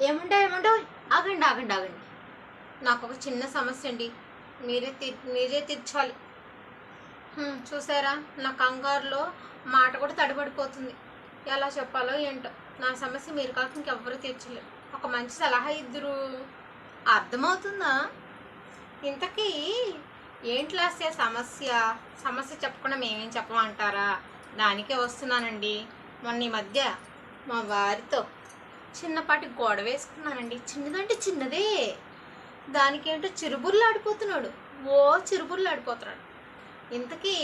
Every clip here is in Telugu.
ఏముంటావు? ఆగండి ఆగండి ఆగండి. నాకు ఒక చిన్న సమస్య అండి. మీరే తీర్చాలి. చూసారా, నా కంగారులో మాట కూడా తడిపడిపోతుంది. ఎలా చెప్పాలో ఏంటో. నా సమస్య మీరు కాక ఇంకెవ్వరూ తీర్చలేరు. ఒక మంచి సలహా ఇద్దరు. అర్థమవుతుందా? ఇంతకీ ఏంటి లాస్య సమస్య? సమస్య చెప్పకుండా మేమేం చెప్పమంటారా? దానికే వస్తున్నానండి. మొన్న ఈ మధ్య మా వారితో చిన్నపాటి గొడవ వేసుకున్నానండి. చిన్నదంటే చిన్నదే. దానికేంటో చిరుబుర్లాడిపోతున్నాడు. చిరుబుర్లాడిపోతున్నాడు. ఇంతకీ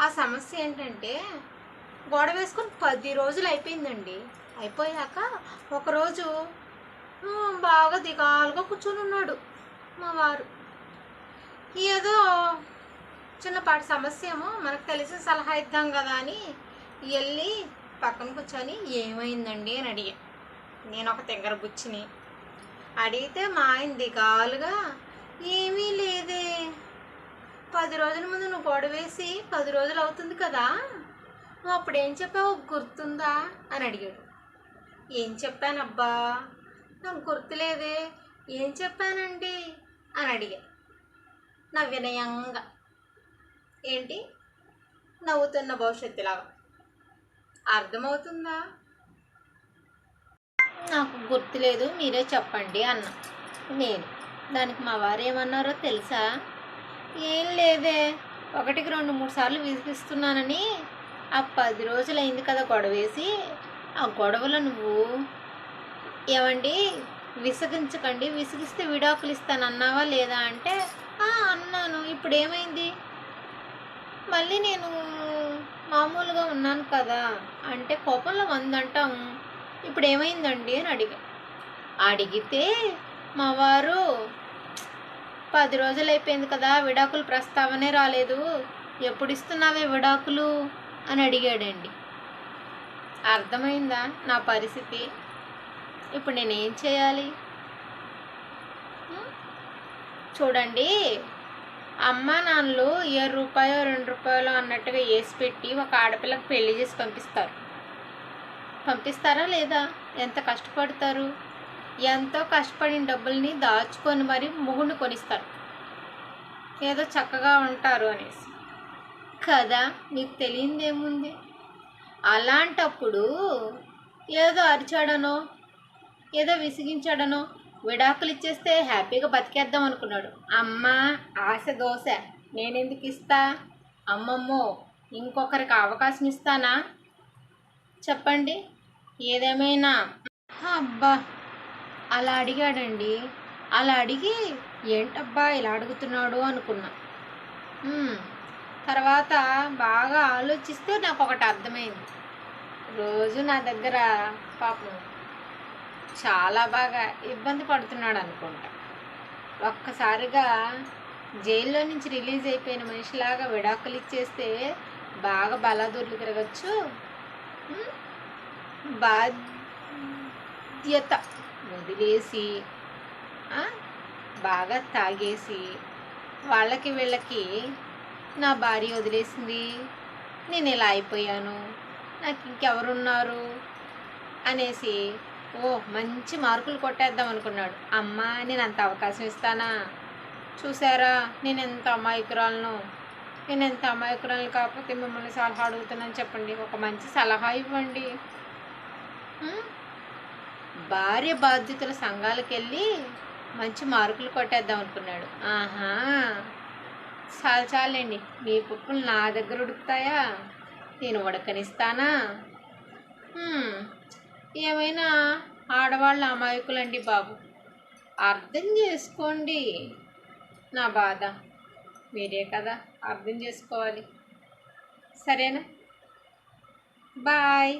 ఆ సమస్య ఏంటంటే, గొడవ వేసుకొని 10 రోజులు అయిపోయిందండి. అయిపోయాక ఒకరోజు బాగా దిగాలుగా కూర్చొని ఉన్నాడు మా వారు. ఏదో చిన్నపాటి సమస్య ఏమో మనకు తెలిసిన సలహా ఇద్దాం కదా అని వెళ్ళి పక్కన కూర్చొని ఏమైందండి అని అడిగా. నేను ఒక తింగర బుచ్చిని అడిగితే మా ఆయన దిగాలుగా ఏమీ లేదే, 10 రోజుల ముందు నువ్వు గొడవ వేసి 10 రోజులు అవుతుంది కదా, నువ్వు అప్పుడు ఏం చెప్పావు గుర్తుందా అని అడిగాడు. ఏం చెప్పానబ్బా, నాకు గుర్తులేదే, ఏం చెప్పానండి అని అడిగా నా వినయంగా. ఏంటి నవ్వుతున్న భవిష్యత్తులాగా. అర్థమవుతుందా? నాకు గుర్తులేదు, మీరే చెప్పండి అన్నా నేను. దానికి మా వారు ఏమన్నారో తెలుసా? ఏం లేదే, 1కి 2, 3 సార్లు విసిగిస్తున్నానని ఆ 10 రోజులు అయింది కదా గొడవేసి, ఆ గొడవలో నువ్వు ఏమండి విసిగించకండి, విసిగిస్తే విడాకులు ఇస్తానన్నావా లేదా అంటే అన్నాను. ఇప్పుడు ఏమైంది? మళ్ళీ నేను మామూలుగా ఉన్నాను కదా అంటే కోపంలో వందంటాము. ఇప్పుడు ఏమైందండి అని అడిగితే మా వారు 10 రోజులు అయిపోయింది కదా, విడాకులు ప్రస్తావనే రాలేదు, ఎప్పుడు ఇస్తున్నావే విడాకులు అని అడిగాడండి. అర్థమైందా నా పరిస్థితి? ఇప్పుడు నేనేం చేయాలి? చూడండి, అమ్మా నాన్నలు ₹1 ₹2 అన్నట్టుగా వేసి పెట్టి ఒక ఆడపిల్లకి పెళ్లి చేసి పంపిస్తారా లేదా? ఎంత కష్టపడతారు? ఎంతో కష్టపడిన డబ్బుల్ని దాచుకొని మరి మొగుడిని కొనిస్తారు, ఏదో చక్కగా ఉంటారు అనేసి కదా. మీకు తెలియదేముంది? అలాంటప్పుడు ఏదో అరిచాడనో ఏదో విసిగించాడనో విడాకులు ఇచ్చేస్తే హ్యాపీగా బతికేద్దాం అనుకున్నాడు. అమ్మ ఆశ దోశ, నేనెందుకు ఇస్తా? అమ్మమ్మో, ఇంకొకరికి అవకాశం ఇస్తానా చెప్పండి? ఏదేమైనా అబ్బా అలా అడిగాడండి. అలా అడిగి ఏంటబ్బా ఇలా అడుగుతున్నాడు అనుకున్నా. తర్వాత బాగా ఆలోచిస్తే నాకు ఒకటి అర్థమైంది. రోజు నా దగ్గర పాపం చాలా బాగా ఇబ్బంది పడుతున్నాడు అనుకుంటా. ఒక్కసారిగా జైల్లో నుంచి రిలీజ్ అయిపోయిన మనిషిలాగా విడాకులు ఇచ్చేస్తే బాగా బలాదూర్లు తిరగచ్చు. బాధ్యత వదిలేసి బాగా తాగేసి వాళ్ళకి వీళ్ళకి నా భార్య వదిలేసింది, నేను ఇలా అయిపోయాను, నాకు ఇంకెవరున్నారు అనేసి మంచి మార్కులు కొట్టేద్దాం అనుకున్నాడు. అమ్మా నేను అంత అవకాశం ఇస్తానా? చూసారా నేను ఎంత అమాయకురాలను కాకపోతే మిమ్మల్ని సలహా అడుగుతున్నాను. చెప్పండి, ఒక మంచి సలహా ఇవ్వండి. భార్య బాధ్యతల సంఘాలకు వెళ్ళి మంచి మార్కులు కొట్టేద్దాం అనుకున్నాడు. చాలండి, మీ పప్పులు నా దగ్గర ఉడుకుతాయా? నేను ఉడకనిస్తానా? ఏమైనా ఆడవాళ్ళ అమాయకులండి బాబు, అర్థం చేసుకోండి నా బాధ. మీరే కదా అర్థం చేసుకోవాలి. సరేనా? బాయ్.